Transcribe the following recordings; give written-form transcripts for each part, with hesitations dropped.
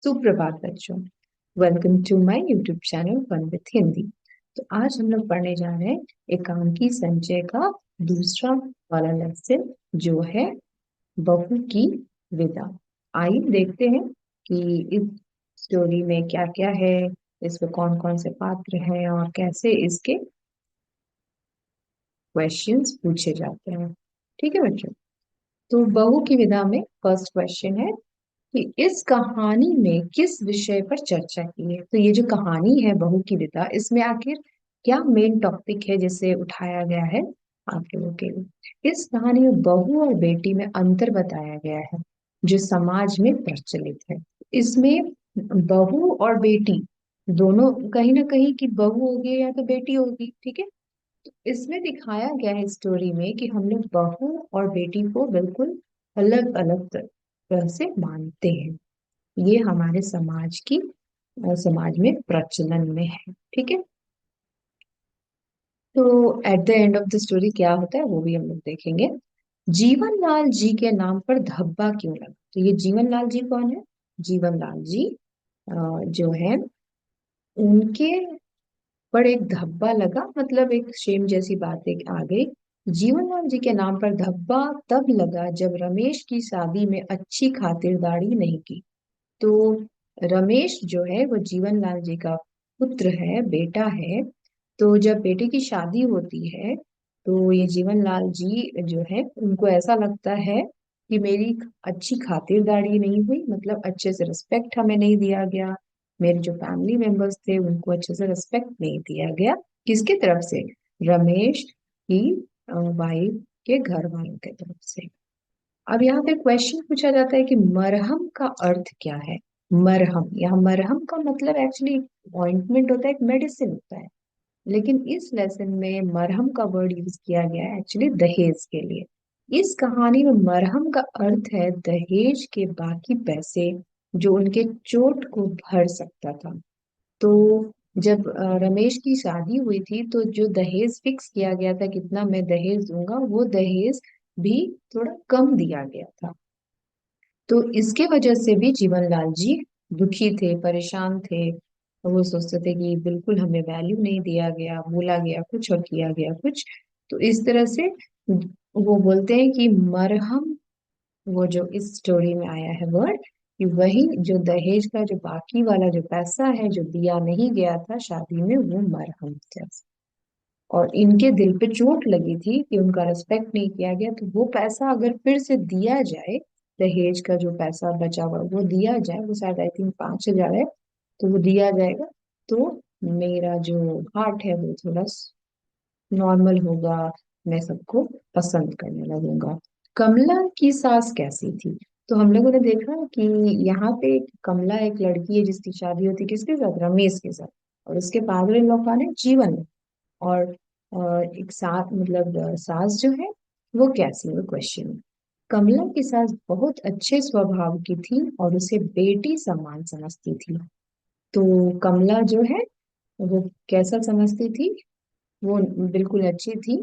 सुप्रभात बच्चों। Welcome to my YouTube channel fun with Hindi. तो आज हम लोग पढ़ने जा रहे हैं एकांकी संचय का दूसरा वाला लेसन, जो है बहू की विदा। आइए देखते हैं कि इस स्टोरी में क्या क्या है, इसमें कौन कौन से पात्र हैं और कैसे इसके क्वेश्चंस पूछे जाते हैं। ठीक है बच्चों। तो बहू की विदा में फर्स्ट क्वेश्चन है कि इस कहानी में किस विषय पर चर्चा की है। तो ये जो कहानी है बहू की विदा, इसमें आखिर क्या मेन टॉपिक है जिसे उठाया गया है आप लोगों के लिए। इस कहानी में बहू और बेटी में अंतर बताया गया है जो समाज में प्रचलित है। इसमें बहू और बेटी दोनों, कहीं ना कहीं की बहू होगी या तो बेटी होगी, ठीक है। इसमें दिखाया गया है स्टोरी में कि हम लोग बहू और बेटी को बिल्कुल अलग अलग तरह से मानते हैं। ये हमारे समाज में प्रचलन में है, ठीक है। तो at the end of the story क्या होता है वो भी हम लोग देखेंगे। जीवनलाल जी के नाम पर धब्बा क्यों लगा। तो ये जीवनलाल जी कौन है? जीवनलाल जी जो है, उनके पर एक धब्बा लगा, मतलब एक शेम जैसी बात एक आ गई। जीवनलाल जी के नाम पर धब्बा तब लगा जब रमेश की शादी में अच्छी खातिरदारी नहीं की। तो रमेश जो है वो जीवनलाल जी का पुत्र है, बेटा है। तो जब बेटे की शादी होती है तो ये जीवनलाल जी जो है, उनको ऐसा लगता है कि मेरी अच्छी खातिरदारी नहीं हुई, मतलब अच्छे से रिस्पेक्ट हमें नहीं दिया गया। मेरे जो फैमिली मेंबर्स थे उनको अच्छे से रिस्पेक्ट नहीं दिया गया। किसके तरफ से? रमेश की वाइफ के घर वालों के तरफ से। अब यहाँ पे क्वेश्चन पूछा जाता है कि मरहम का अर्थ क्या है। मरहम, यहाँ मरहम का मतलब एक्चुअली ऑइंटमेंट होता है, एक मेडिसिन होता है। लेकिन इस लेसन में मरहम का वर्ड यूज किया गया है एक्चुअली दहेज के लिए। इस कहानी में मरहम का अर्थ है दहेज के बाकी पैसे जो उनके चोट को भर सकता था। तो जब रमेश की शादी हुई थी तो जो दहेज फिक्स किया गया था, कितना मैं दहेज दूंगा, वो दहेज भी थोड़ा कम दिया गया था। तो इसके वजह से भी जीवनलाल जी दुखी थे, परेशान थे। वो सोचते थे कि बिल्कुल हमें वैल्यू नहीं दिया गया, बोला गया कुछ और किया गया कुछ। तो इस तरह से वो बोलते हैं कि मरहम, वो जो इस स्टोरी में आया है वर्ड, कि वही जो दहेज का जो बाकी वाला जो पैसा है जो दिया नहीं गया था शादी में, वो मरहम था। और इनके दिल पे चोट लगी थी कि उनका रिस्पेक्ट नहीं किया गया, तो वो पैसा अगर फिर से दिया जाए, दहेज का जो पैसा बचा हुआ वो दिया जाए, वो शायद आई थिंक 5,000 है, तो वो दिया जाएगा तो मेरा जो हार्ट है वो थोड़ा नॉर्मल होगा, मैं सबको पसंद करने लगूंगा। कमला की सास कैसी थी? तो हम लोगों ने देखा कि यहाँ पे कमला एक लड़की है जिसकी शादी होती है किसके साथ? रमेश के साथ। और उसके फादर इन लॉ कौन है? जीवन। और एक सास, मतलब सास जो है वो कैसी है, क्वेश्चन। कमला की सास बहुत अच्छे स्वभाव की थी और उसे बेटी समान समझती थी। तो कमला जो है वो कैसा समझती थी? वो बिल्कुल अच्छी थी,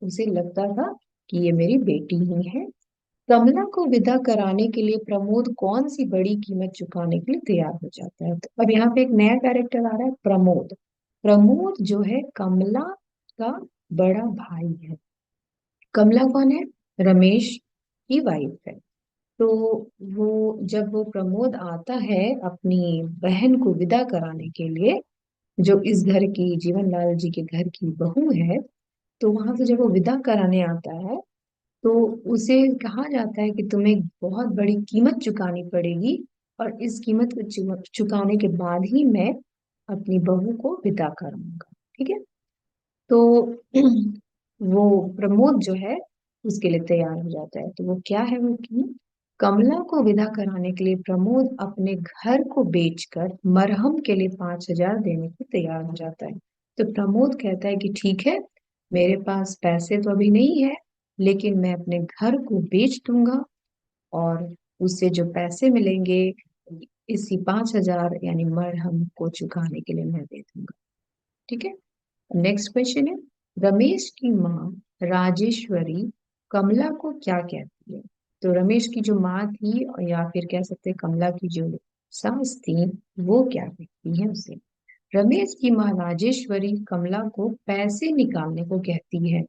उसे लगता था कि ये मेरी बेटी ही है। कमला को विदा कराने के लिए प्रमोद कौन सी बड़ी कीमत चुकाने के लिए तैयार हो जाता है। तो अब यहाँ पे एक नया कैरेक्टर आ रहा है, प्रमोद। प्रमोद जो है कमला का बड़ा भाई है। कमला कौन है? रमेश की वाइफ है। तो वो, जब वो प्रमोद आता है अपनी बहन को विदा कराने के लिए, जो इस घर की, जीवनलाल जी के घर की बहू है, तो वहां से जब वो विदा कराने आता है तो उसे कहा जाता है कि तुम्हें बहुत बड़ी कीमत चुकानी पड़ेगी, और इस कीमत को चुकाने के बाद ही मैं अपनी बहू को विदा करूंगा, ठीक है। तो वो प्रमोद जो है उसके लिए तैयार हो जाता है। तो वो क्या है, वो कीमत? कमला को विदा कराने के लिए प्रमोद अपने घर को बेचकर मरहम के लिए 5,000 देने को तैयार हो जाता है। तो प्रमोद कहता है कि ठीक है, मेरे पास पैसे तो अभी नहीं है, लेकिन मैं अपने घर को बेच दूंगा और उससे जो पैसे मिलेंगे इसी 5,000 यानी मरहम को चुकाने के लिए मैं दे दूंगा, ठीक है। नेक्स्ट क्वेश्चन है, रमेश की माँ राजेश्वरी कमला को क्या कहती है। तो रमेश की जो माँ थी, या फिर कह सकते हैं कमला की जो सास थी, वो क्या कहती है उसे? रमेश की माँ राजेश्वरी कमला को पैसे निकालने को कहती है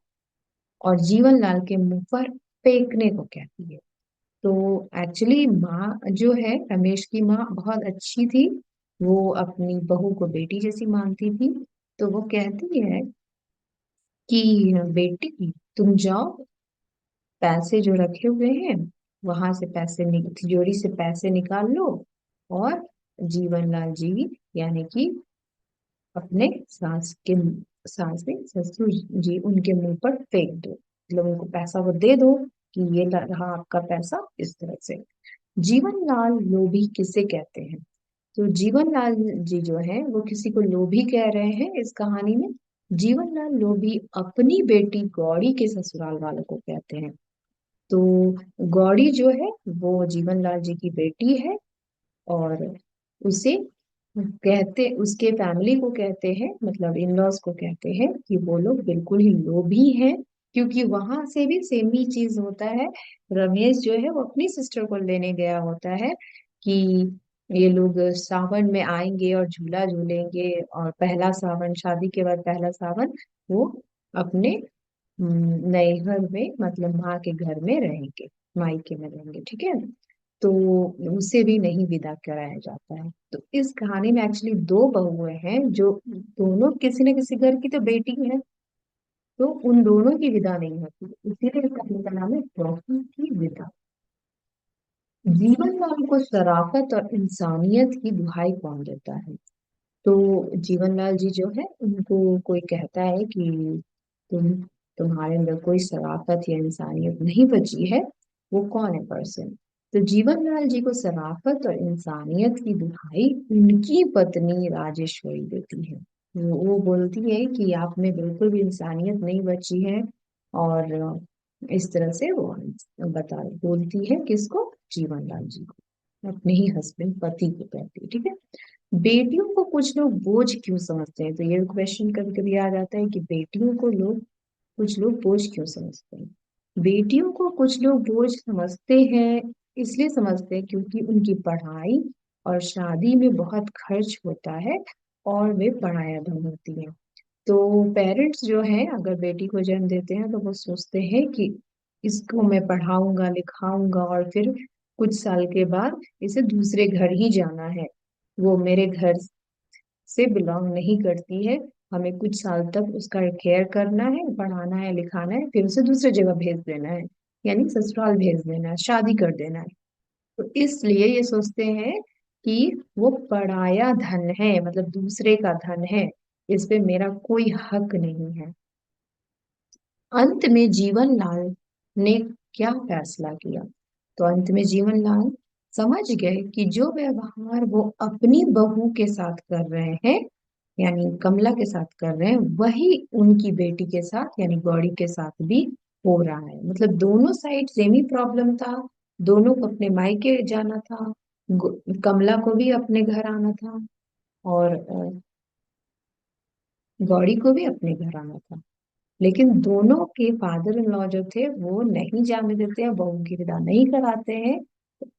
और जीवनलाल के मुंह पर फेंकने को कहती है। तो एक्चुअली माँ जो है, रमेश की माँ बहुत अच्छी थी। वो अपनी बहू को बेटी जैसी मानती थी। तो वो कहती है कि बेटी, तुम जाओ, पैसे जो रखे हुए हैं वहां से तिजोरी से पैसे निकाल लो और जीवनलाल जी, यानी कि अपने सास ने ससुर जी, उनके मुंह पर फेंक दो, मतलब उनको पैसा वो दे दो कि ये रहा आपका पैसा, इस तरह से। जीवनलाल लोभी किसे कहते हैं? तो जीवनलाल जी जो है वो किसी को लोभी कह रहे हैं इस कहानी में। जीवनलाल लोभी अपनी बेटी गौड़ी के ससुराल वालों को कहते हैं। तो गौड़ी जो है वो जीवनलाल जी की बेटी है, और उसे उसके फैमिली को कहते हैं, मतलब इन लॉज को कहते हैं कि वो लोग बिल्कुल ही लोभी हैं। क्योंकि वहां से भी सेम ही चीज होता है। रमेश जो है वो अपनी सिस्टर को लेने गया होता है कि ये लोग सावन में आएंगे और झूला झूलेंगे, और पहला सावन, शादी के बाद पहला सावन वो अपने नैहर में, मतलब माँ के घर में रहेंगे, मायके में रहेंगे, ठीक है। तो उसे भी नहीं विदा कराया जाता है। तो इस कहानी में एक्चुअली दो बहुएं हैं जो दोनों किसी न किसी घर की तो बेटी है, तो उन दोनों की विदा नहीं होती, इसीलिए इस कहानी का नाम है बहू की विदा। जीवनलाल को शराफत और इंसानियत की दुहाई कौन देता है? तो जीवनलाल जी जो है उनको कोई कहता है कि तुम तुम्हारे अंदर कोई शराफत या इंसानियत नहीं बची है। वो कौन है पर्सन? तो जीवनलाल जी को शराफत और इंसानियत की दुहाई उनकी पत्नी राजेश्वरी देती है। वो बोलती है कि आप में बिल्कुल भी इंसानियत नहीं बची है, और इस तरह से वो बोलती है किसको? जीवनलाल जी को, अपने ही हस्बैंड, पति को कहती है, ठीक है। बेटियों को कुछ लोग बोझ क्यों समझते हैं? तो ये क्वेश्चन कभी कभी आ जाता है कि बेटियों को कुछ लोग बोझ क्यों समझते हैं? बेटियों को कुछ लोग बोझ समझते हैं, इसलिए समझते हैं क्योंकि उनकी पढ़ाई और शादी में बहुत खर्च होता है और वे पढ़ाया धन होती हैं। तो पेरेंट्स जो हैं अगर बेटी को जन्म देते हैं तो वो सोचते हैं कि इसको मैं पढ़ाऊंगा लिखाऊंगा और फिर कुछ साल के बाद इसे दूसरे घर ही जाना है, वो मेरे घर से बिलोंग नहीं करती है। हमें कुछ साल तक उसका केयर करना है, पढ़ाना है, लिखाना है, फिर उसे दूसरी जगह भेज देना है, यानी ससुराल भेज देना है, शादी कर देना है। तो इसलिए ये सोचते हैं कि वो पराया धन है, मतलब दूसरे का धन है, इस पे मेरा कोई हक नहीं है। अंत में जीवनलाल ने क्या फैसला किया? तो अंत में जीवनलाल समझ गए कि जो व्यवहार वो अपनी बहू के साथ कर रहे हैं, यानी कमला के साथ कर रहे हैं, वही उनकी बेटी के साथ यानी गौरी के साथ भी हो रहा है। मतलब दोनों साइड सेम ही प्रॉब्लम था। दोनों को अपने मायके जाना था, कमला को भी अपने घर आना था, और गौरी को भी अपने घर आना था। लेकिन दोनों के फादर इन लॉ जो थे वो नहीं जाने देते हैं, बहू की विदा नहीं कराते हैं।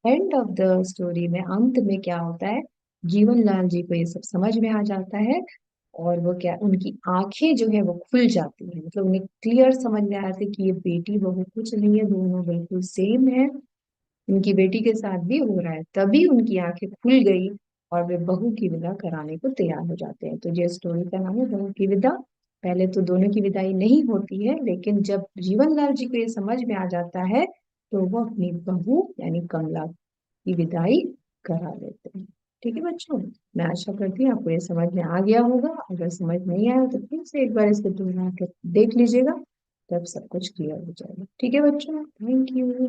एंड ऑफ द स्टोरी में, अंत में क्या होता है? जीवनलाल जी को ये सब समझ में आ जाता है, और वो क्या, उनकी आंखें जो है वो खुल जाती है, मतलब उन्हें क्लियर समझ में आया था कि ये बेटी बहू कुछ नहीं है, दोनों बिल्कुल सेम है। उनकी बेटी के साथ भी हो रहा है, तभी उनकी आंखें खुल गई और वे बहू की विदा कराने को तैयार हो जाते हैं। तो ये स्टोरी का नाम है बहू की विदा। पहले तो दोनों की विदाई नहीं होती है, लेकिन जब जीवनलाल जी को ये समझ में आ जाता है तो वो अपनी बहू यानी कमला की विदाई करा लेते हैं। ठीक है बच्चों, मैं आशा करती हूँ आपको ये समझ में आ गया होगा। अगर समझ नहीं आया तो फिर से एक बार इसको दोहरा कर देख लीजिएगा, तब सब कुछ क्लियर हो जाएगा। ठीक है बच्चों, थैंक यू।